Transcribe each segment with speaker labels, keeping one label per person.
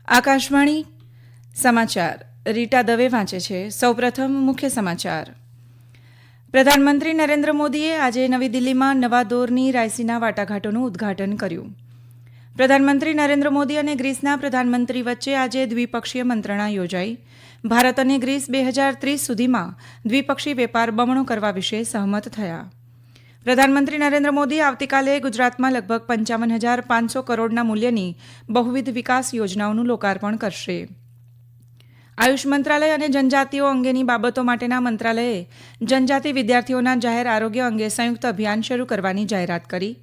Speaker 1: આકાશવાણી સમાચાર રીટા દવે વાંચે છે. સૌપ્રથમ મુખ્ય સમાચાર. પ્રધાનમંત્રી નરેન્દ્ર મોદીએ આજે નવી દિલ્હીમાં નવા દોરની રાયસીના વાટાઘાટોનું ઉદ્ઘાટન કર્યું. પ્રધાનમંત્રી નરેન્દ્ર મોદી અને ગ્રીસના પ્રધાનમંત્રી વચ્ચે આજે દ્વિપક્ષીય મંત્રણા યોજાઈ. ભારત અને ગ્રીસ 2030 સુધીમાં દ્વિપક્ષી વેપાર બમણો કરવા વિશે સહમત થયા. પ્રધાનમંત્રી નરેન્દ્ર મોદી આવતીકાલે ગુજરાતમાં લગભગ 55,500 કરોડના મૂલ્યની બહુવિધ વિકાસ યોજનાઓનું લોકાર્પણ કરશે. આયુષ મંત્રાલય અને જનજાતિઓ અંગેની બાબતો માટેના મંત્રાલયે જનજાતિ વિદ્યાર્થીઓના જાહેર આરોગ્ય અંગે સંયુક્ત અભિયાન શરૂ કરવાની જાહેરાત કરી.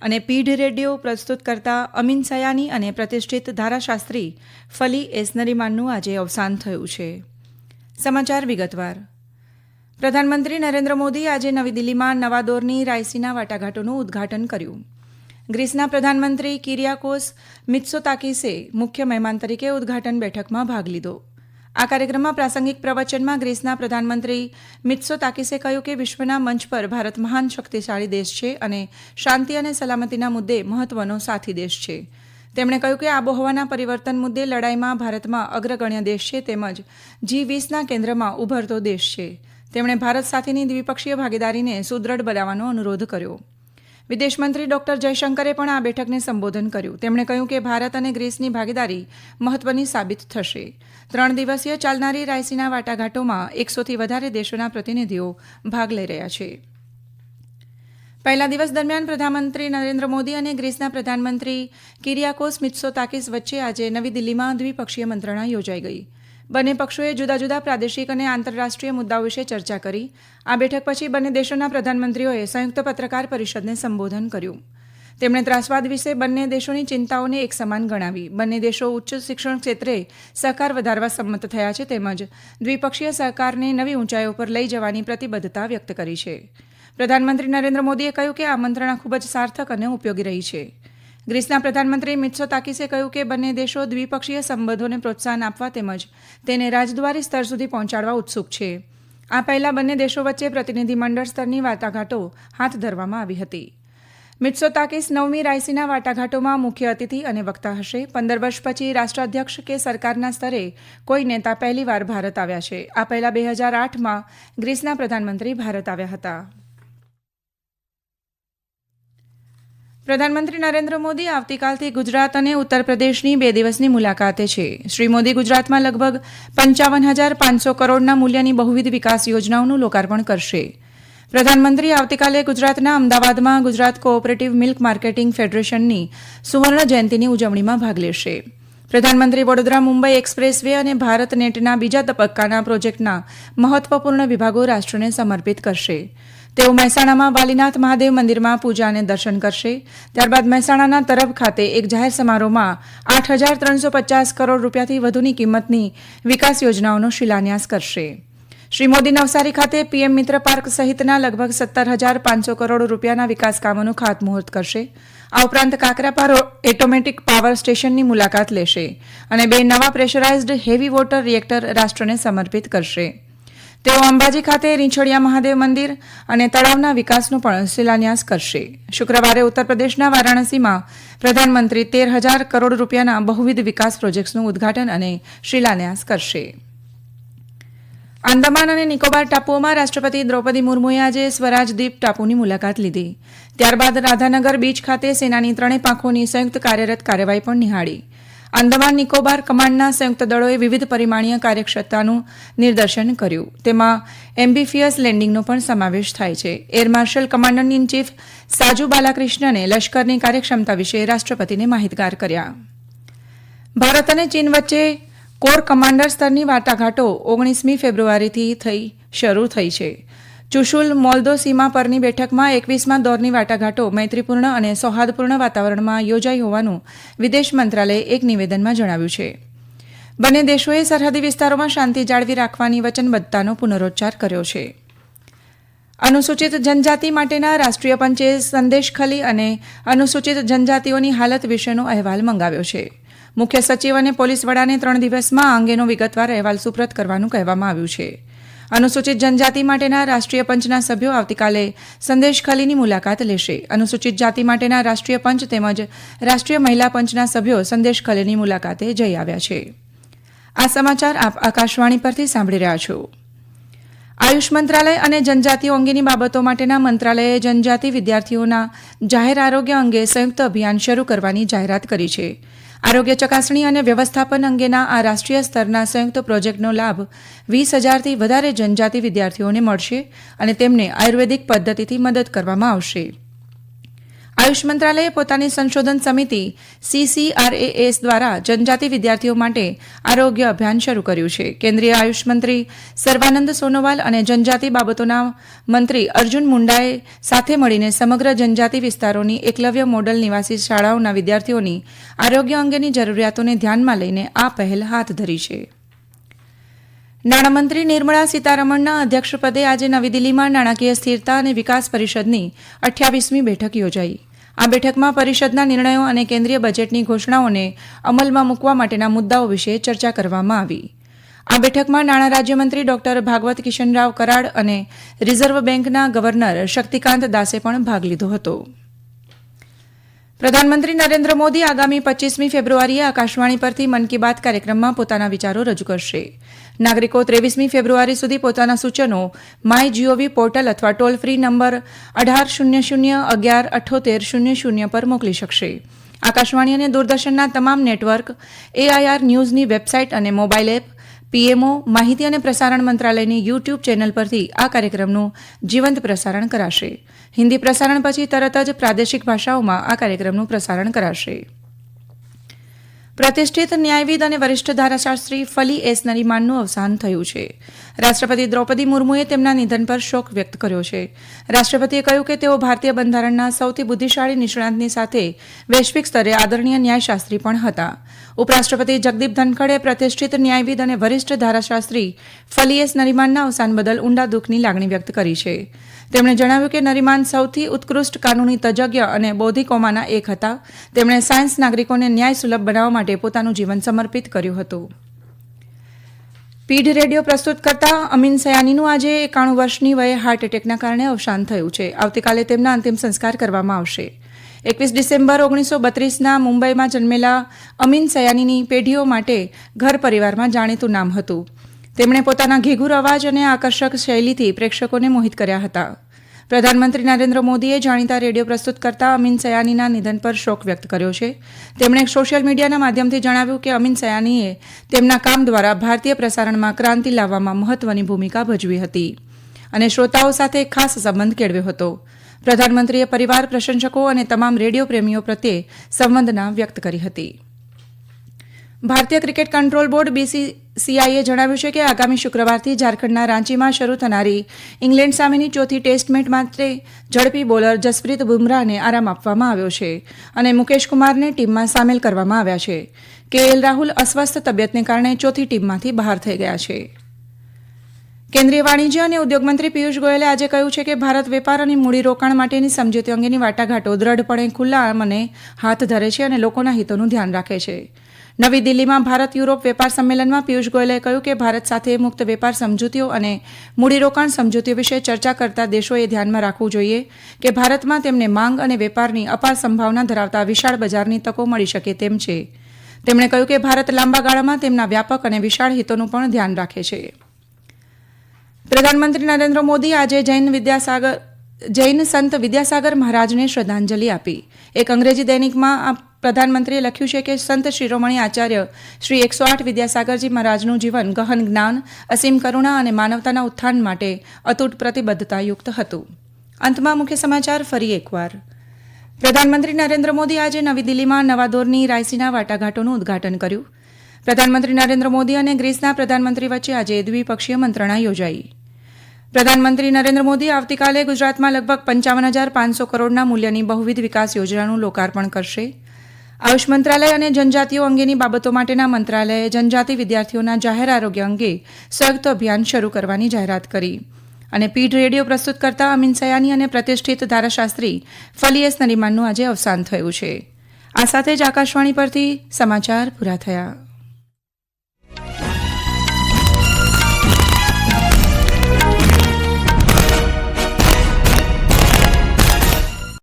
Speaker 1: અને પીઢ રેડિયો પ્રસ્તુત કરતા અમીન સયાની અને પ્રતિષ્ઠિત ધારાશાસ્ત્રી ફલી એસ નરીમાનનું આજે અવસાન થયું છે. સમાચાર વિગતવાર. પ્રધાનમંત્રી નરેન્દ્ર મોદી આજે નવી દિલ્હીમાં નવા દોરની રાયસીના વાટાઘાટોનું ઉદ્ઘાટન કર્યું. ગ્રીસના પ્રધાનમંત્રી કિરિયાકોસ મિત્સોતાકીસે મુખ્ય મહેમાન તરીકે ઉદ્ઘાટન બેઠકમાં ભાગ લીધો. આ કાર્યક્રમમાં પ્રાસંગિક પ્રવચનમાં ગ્રીસના પ્રધાનમંત્રી મિત્સોતાકીસે કહ્યું કે વિશ્વના મંચ પર ભારત મહાન શક્તિશાળી દેશ છે અને શાંતિ અને સલામતીના મુદ્દે મહત્વનો સાથી દેશ છે. તેમણે કહ્યું કે આબોહવાના પરિવર્તન મુદ્દે લડાઈમાં ભારતમાં અગ્રગણ્ય દેશ છે તેમજ G20ના કેન્દ્રમાં ઉભરતો દેશ છે. તેમણે ભારત સાથેની દ્વિપક્ષીય ભાગીદારીને સુદૃઢ બનાવવાનો અનુરોધ કર્યો. વિદેશમંત્રી ડોક્ટર જયશંકરે પણ આ બેઠકને સંબોધન કર્યું. તેમણે કહ્યું કે ભારત અને ગ્રીસની ભાગીદારી મહત્વની સાબિત થશે. 3 દિવસીય ચાલનારી રાયસીના વાટાઘાટોમાં 100થી વધારે દેશોના પ્રતિનિધિઓ ભાગ લઈ રહ્યા છે. પહેલા દિવસ દરમિયાન પ્રધાનમંત્રી નરેન્દ્ર મોદી અને ગ્રીસના પ્રધાનમંત્રી કિરિયાકોસ મિત્સોતાકીસ વચ્ચે આજે નવી દિલ્હીમાં દ્વિપક્ષીય મંત્રણા યોજાઈ ગઈ. બંને પક્ષોએ જુદા જુદા પ્રાદેશિક અને આંતરરાષ્ટ્રીય મુદ્દાઓ વિશે ચર્ચા કરી. આ બેઠક પછી બંને દેશોના પ્રધાનમંત્રીઓએ સંયુક્ત પત્રકાર પરિષદને સંબોધન કર્યું. તેમણે ત્રાસવાદ વિશે બંને દેશોની ચિંતાઓને એક સમાન ગણાવી. બંને દેશો ઉચ્ચ શિક્ષણ ક્ષેત્રે સહકાર વધારવા સંમત થયા છે તેમજ દ્વિપક્ષીય સહકારને નવી ઊંચાઈઓ પર લઈ જવાની પ્રતિબદ્ધતા વ્યક્ત કરી છે. પ્રધાનમંત્રી નરેન્દ્ર મોદીએ કહ્યું કે આ મંત્રણા ખૂબ જ સાર્થક અને ઉપયોગી રહી છે. ગ્રીસના પ્રધાનમંત્રી મિત્સોતાકીસે કહ્યું કે બંને દેશો દ્વિપક્ષીય સંબંધોને પ્રોત્સાહન આપવા તેમજ તેને રાજદ્વારી સ્તર સુધી પહોંચાડવા ઉત્સુક છે. આ પહેલા બંને દેશો વચ્ચે પ્રતિનિધિમંડળ સ્તરની વાટાઘાટો હાથ ધરવામાં આવી હતી. મિત્સોતાકીસ 9મી રાયસીના વાટાઘાટોમાં મુખ્ય અતિથિ અને વક્તા હશે. 15 વર્ષ પછી રાષ્ટ્રાધ્યક્ષ કે સરકારના સ્તરે કોઈ નેતા પહેલીવાર ભારત આવ્યા છે. આ પહેલા 2008માં ગ્રીસના પ્રધાનમંત્રી ભારત આવ્યા હતા. પ્રધાનમંત્રી નરેન્દ્ર મોદી આવતીકાલથી ગુજરાત અને ઉત્તર પ્રદેશની 2 દિવસની મુલાકાતે છે. શ્રી મોદી ગુજરાતમાં લગભગ 55,500 કરોડના મૂલ્યની બહુવિધ વિકાસ યોજનાઓનું લોકાર્પણ કરશે. પ્રધાનમંત્રી આવતીકાલે ગુજરાતના અમદાવાદમાં ગુજરાત કોઓપરેટિવ મિલ્ક માર્કેટિંગ ફેડરેશનની સુવર્ણ જયંતિની ઉજવણીમાં ભાગ લેશે. પ્રધાનમંત્રી વડોદરા મુંબઈ એક્સપ્રેસ વે અને ભારત નેટના બીજા તબક્કાના પ્રોજેક્ટના મહત્વપૂર્ણ વિભાગો રાષ્ટ્રને સમર્પિત કરશે. તેઓ મહેસાણામાં વાલીનાથ મહાદેવ મંદિરમાં પૂજા અને દર્શન કરશે. ત્યારબાદ મહેસાણાના તરબ ખાતે એક જાહેર સમારોહમાં 8,350 કરોડ રૂપિયાથી વધુની કિંમતની વિકાસ યોજનાઓનો શિલાન્યાસ કરશે. શ્રી મોદી નવસારી ખાતે પીએમ મિત્ર પાર્ક સહિતના લગભગ 17,500 કરોડ રૂપિયાના વિકાસ કામોનું ખાતમુહૂર્ત કરશે. આ ઉપરાંત કાકરાપાર ઓટોમેટિક પાવર સ્ટેશનની મુલાકાત લેશે અને 2 નવા પ્રેશરાઇઝ્ડ હેવી વોટર રિએક્ટર રાષ્ટ્રને સમર્પિત કરશે. તેઓ અંબાજી ખાતે રીંછોડિયા મહાદેવ મંદિર અને તળાવના વિકાસનો પણ શિલાન્યાસ કરશે. શુક્રવારે ઉત્તર પ્રદેશના વારાણસીમાં પ્રધાનમંત્રી 13,000 કરોડ રૂપિયાના બહુવિધ વિકાસ પ્રોજેક્ટ્સનું ઉદ્ઘાટન અને શિલાન્યાસ કરશે. આંદામાન અને નિકોબાર ટાપુઓમાં રાષ્ટ્રપતિ દ્રૌપદી મુર્મુએ આજે સ્વરાજ દ્વીપ ટાપુની મુલાકાત લીધી. ત્યારબાદ રાધાનગર બીચ ખાતે સેનાની 3 પાંખોની સંયુક્ત કાર્યરત કાર્યવાહી પણ નિહાળી. આંદામાન નિકોબાર કમાન્ડના સંયુક્ત દળોએ વિવિધ પરિમાણીય કાર્યક્ષમતાનું નિદર્શન કર્યું. તેમાં એમ્બિફિયસ લેન્ડિંગનો પણ સમાવેશ થાય છે. Air marshal commander in chief Saju બાલાકૃષ્ણને લશ્કરની કાર્યક્ષમતા વિશે રાષ્ટ્રપતિને માહિતગાર કર્યા. ભારત અને ચીન વચ્ચે કોર કમાન્ડર સ્તરની વાટાઘાટો 19મી ફેબ્રુઆરીથી શરૂ થઈ છે. ચુશુલ મોલ્દો સીમા પરની બેઠકમાં 21મા દોરની વાટાઘાટો મૈત્રીપૂર્ણ અને સૌહાર્દપૂર્ણ વાતાવરણમાં યોજાઈ હોવાનું વિદેશ મંત્રાલયે એક નિવેદનમાં જણાવ્યું છે. બંને દેશોએ સરહદી વિસ્તારોમાં શાંતિ જાળવી રાખવાની વચનબદ્ધતાનો પુનરોચ્ચાર કર્યો છે. અનુસૂચિત જનજાતિ માટેના રાષ્ટ્રીય પંચે સંદેશખલી અને અનુસૂચિત જનજાતિઓની હાલત વિશેનો અહેવાલ મંગાવ્યો છે. મુખ્ય સચિવ અને પોલીસ વડાને 3 દિવસમાં આ અંગેનો વિગતવાર અહેવાલ સુપ્રત કરવાનું કહેવામાં આવ્યું છે. અનુસૂચિત જનજાતિ માટેના રાષ્ટ્રીય પંચના સભ્યો આવતીકાલે સંદેશખાલીની મુલાકાત લેશે. અનુસૂચિત જાતિ માટેના રાષ્ટ્રીય પંચ તેમજ રાષ્ટ્રીય મહિલા પંચના સભ્યો સંદેશખાલીની મુલાકાતે જઈ આવ્યા છે. આ સમાચાર આપ આકાશવાણી પરથી સાંભળી રહ્યા છો. આયુષ મંત્રાલય અને જનજાતિઓ અંગેની બાબતો માટેના મંત્રાલયે જનજાતિ વિદ્યાર્થીઓના જાહેર આરોગ્ય અંગે સંયુક્ત અભિયાન શરૂ કરવાની જાહેરાત કરી છે. આરોગ્ય ચકાસણી અને વ્યવસ્થાપન અંગેના આ રાષ્ટ્રીય સ્તરના સંયુક્ત પ્રોજેક્ટનો લાભ 20,000થી વધારે જનજાતિ વિદ્યાર્થીઓને મળશે અને તેમને આયુર્વેદિક પદ્ધતિથી મદદ કરવામાં આવશે. આયુષ મંત્રાલયે પોતાની સંશોધન સમિતિ CCRAS દ્વારા જનજાતિ વિદ્યાર્થીઓ માટે આરોગ્ય અભિયાન શરૂ કર્યું છે. કેન્દ્રીય આયુષ મંત્રી સર્વાનંદ સોનોવાલ અને જનજાતિ બાબતોના મંત્રી અર્જુન મુંડાએ સાથે મળીને સમગ્ર જનજાતિ વિસ્તારોની એકલવ્ય મોડલ નિવાસી શાળાઓના વિદ્યાર્થીઓની આરોગ્ય અંગેની જરૂરિયાતોને ધ્યાનમાં લઈને આ પહેલ હાથ ધરી છે. નાણામંત્રી નિર્મળા સીતારમણના અધ્યક્ષપદે આજે નવી દિલ્હીમાં નાણાકીય સ્થિરતા અને વિકાસ પરિષદની 28મી બેઠક યોજાઈ. આ બેઠકમાં પરિષદના નિર્ણયો અને કેન્દ્રીય બજેટની ઘોષણાઓને અમલમાં મૂકવા માટેના મુદ્દાઓ વિશે ચર્ચા કરવામાં આવી. આ બેઠકમાં નાણાં રાજ્યમંત્રી ડોક્ટર ભાગવત કિશનરાવ કરાડ અને રિઝર્વ બેંકના ગવર્નર શક્તિકાંત દાસે પણ ભાગ લીધો હતો. પ્રધાનમંત્રી નરેન્દ્ર મોદી આગામી 25મી ફેબ્રુઆરીએ આકાશવાણી પરથી મન કી બાત કાર્યક્રમમાં પોતાના વિચારો રજૂ કરશે. નાગરિકો 23મી ફેબ્રુઆરી સુધી પોતાના સૂચનો માય જીઓવી પોર્ટલ અથવા ટોલ ફ્રી નંબર 1800 પર મોકલી શકશે. આકાશવાણી અને દૂરદર્શનના તમામ નેટવર્ક, AIR ન્યૂઝની વેબસાઇટ અને મોબાઈલ એપ, PMO, માહિતી અને પ્રસારણ મંત્રાલયની યુટ્યુબ ચેનલ પરથી આ કાર્યક્રમનું જીવંત પ્રસારણ કરાશે. હિન્દી પ્રસારણ પછી તરત જ પ્રાદેશિક ભાષાઓમાં આ કાર્યક્રમનું પ્રસારણ કરાશે. પ્રતિષ્ઠિત ન્યાયવિદ અને વરિષ્ઠ ધારાશાસ્ત્રી ફલી એસ નરીમાનનું અવસાન થયું છે. રાષ્ટ્રપતિ દ્રૌપદી મુર્મુએ તેમના નિધન પર શોક વ્યક્ત કર્યો છે. રાષ્ટ્રપતિએ કહ્યું કે તેઓ ભારતીય બંધારણના સૌથી બુદ્ધિશાળી નિષ્ણાતની સાથે વૈશ્વિક સ્તરે આદરણીય ન્યાયશાસ્ત્રી પણ હતા. ઉપરાષ્ટ્રપતિ જગદીપ ધનખડે પ્રતિષ્ઠિત ન્યાયવિદ અને વરિષ્ઠ ધારાશાસ્ત્રી ફલી એસ નરીમાનના અવસાન બદલ ઊંડા દુઃખની લાગણી વ્યક્ત કરી છે. તેમણે જણાવ્યું કે નરીમાન સૌથી ઉત્કૃષ્ટ કાનૂની તજજ્ઞ અને બૌદ્ધિકોમાંના એક હતા. તેમણે સાયન્સ નાગરિકોને ન્યાય સુલભ બનાવવા માટે પોતાનું જીવન સમર્પિત કર્યું હતું. પીઢ રેડિયો પ્રસ્તુત કરતા અમીન સયાનીનું આજે 91 વર્ષની વયે હાર્ટ એટેકના કારણે અવસાન થયું છે. આવતીકાલે તેમના અંતિમ સંસ્કાર કરવામાં આવશે. 21 ડિસેમ્બર 1932ના મુંબઈમાં જન્મેલા અમીન સયાનીની પેઢીઓ માટે ઘર પરિવારમાં જાણીતું નામ હતું. તેમણે પોતાના ઘેઘૂર અવાજ અને આકર્ષક શૈલીથી પ્રેક્ષકોને મોહિત કર્યા હતા. પ્રધાનમંત્રી નરેન્દ્ર મોદીએ જાણીતા રેડિયો પ્રસ્તુત કરતા અમીન સયાનીના નિધન પર શોક વ્યક્ત કર્યો છે. તેમણે સોશિયલ મીડિયાના માધ્યમથી જણાવ્યું કે અમીન સયાનીએ તેમના કામ દ્વારા ભારતીય પ્રસારણમાં ક્રાંતિ લાવવામાં મહત્વની ભૂમિકા ભજવી હતી અને શ્રોતાઓ સાથે ખાસ સંબંધ કેળવ્યો હતો. પ્રધાનમંત્રીએ પરિવાર, પ્રશંસકો અને તમામ રેડિયો પ્રેમીઓ પ્રત્યે સંવેદના વ્યક્ત કરી હતી. ભારતીય ક્રિકેટ કંટ્રોલ બોર્ડ BCCIએ જણાવ્યું છે કે આગામી શુક્રવારથી ઝારખંડના રાંચીમાં શરૂ થનારી ઇંગ્લેન્ડ સામેની ચોથી ટેસ્ટ મેચ માટે ઝડપી બોલર જસપ્રીત બુમરાહને આરામ આપવામાં આવ્યો છે અને મુકેશ કુમારને ટીમમાં સામેલ કરવામાં આવ્યા છે. KL રાહુલ અસ્વસ્થ તબિયતને કારણે ચોથી ટીમમાંથી બહાર થઈ ગયા છે. કેન્દ્રીય વાણિજ્ય અને ઉદ્યોગ મંત્રી પિયુષ ગોયલે આજે કહ્યું છે કે ભારત વેપાર અને મૂડીરોકાણ માટેની સમજૂતી અંગેની વાટાઘાટો દ્રઢપણે ખુલ્લા મને હાથ ધરે છે અને લોકોના હિતોનું ધ્યાન રાખે છે. નવી દિલ્હીમાં ભારત યુરોપ વેપાર સંમેલનમાં પિયુષ ગોયલે કહ્યું કે ભારત સાથે મુક્ત વેપાર સમજૂતીઓ અને મૂડીરોકાણ સમજૂતીઓ વિશે ચર્ચા કરતા દેશોએ ધ્યાનમાં રાખવું જોઈએ કે ભારતમાં તેમને માંગ અને વેપારની અપાર સંભાવના ધરાવતા વિશાળ બજારની તકો મળી શકે તેમ છે. તેમણે કહ્યું કે ભારત લાંબા ગાળામાં તેમના વ્યાપક અને વિશાળ હિતોનું પણ ધ્યાન રાખે છે. પ્રધાનમંત્રી નરેન્દ્ર મોદી આજે જૈન સંત વિદ્યાસાગર મહારાજને શ્રદ્ધાંજલિ આપી. એક અંગ્રેજી દૈનિકમાં પ્રધાનમંત્રીએ લખ્યું છે કે સંત શિરોમણી આચાર્ય શ્રી 108 વિદ્યાસાગરજી મહારાજનું જીવન ગહન જ્ઞાન, અસીમ કરુણા અને માનવતાના ઉત્થાન માટે અતૂટ પ્રતિબદ્ધતાયુક્ત હતું. અંતમાં મુખ્ય સમાચાર ફરી એકવાર. પ્રધાનમંત્રી નરેન્દ્ર મોદી આજે નવી દિલ્હીમાં નવા દોરની રાયસીના વાટાઘાટોનું ઉદઘાટન કર્યું. પ્રધાનમંત્રી નરેન્દ્ર મોદી અને ગ્રીસના પ્રધાનમંત્રી વચ્ચે આજે દ્વિપક્ષીય મંત્રણા યોજાઈ. પ્રધાનમંત્રી નરેન્દ્ર મોદી આવતીકાલે ગુજરાતમાં લગભગ 55,500 કરોડના મૂલ્યની બહુવિધ વિકાસ યોજનાનું લોકાર્પણ કરશે. આયુષ મંત્રાલય અને જનજાતિઓ અંગેની બાબતો માટેના મંત્રાલયે જનજાતિ વિદ્યાર્થીઓના જાહેર આરોગ્ય અંગે સંયુક્ત અભિયાન શરૂ કરવાની જાહેરાત કરી. અને પીઢ રેડિયો પ્રસ્તુત કરતા અમીન સયાની અને પ્રતિષ્ઠિત ધારાશાસ્ત્રી ફલી એસ નરીમાનનું આજે અવસાન થયું છે. આ સાથે જ આકાશવાણી પરથી સમાચાર પૂરા થયા.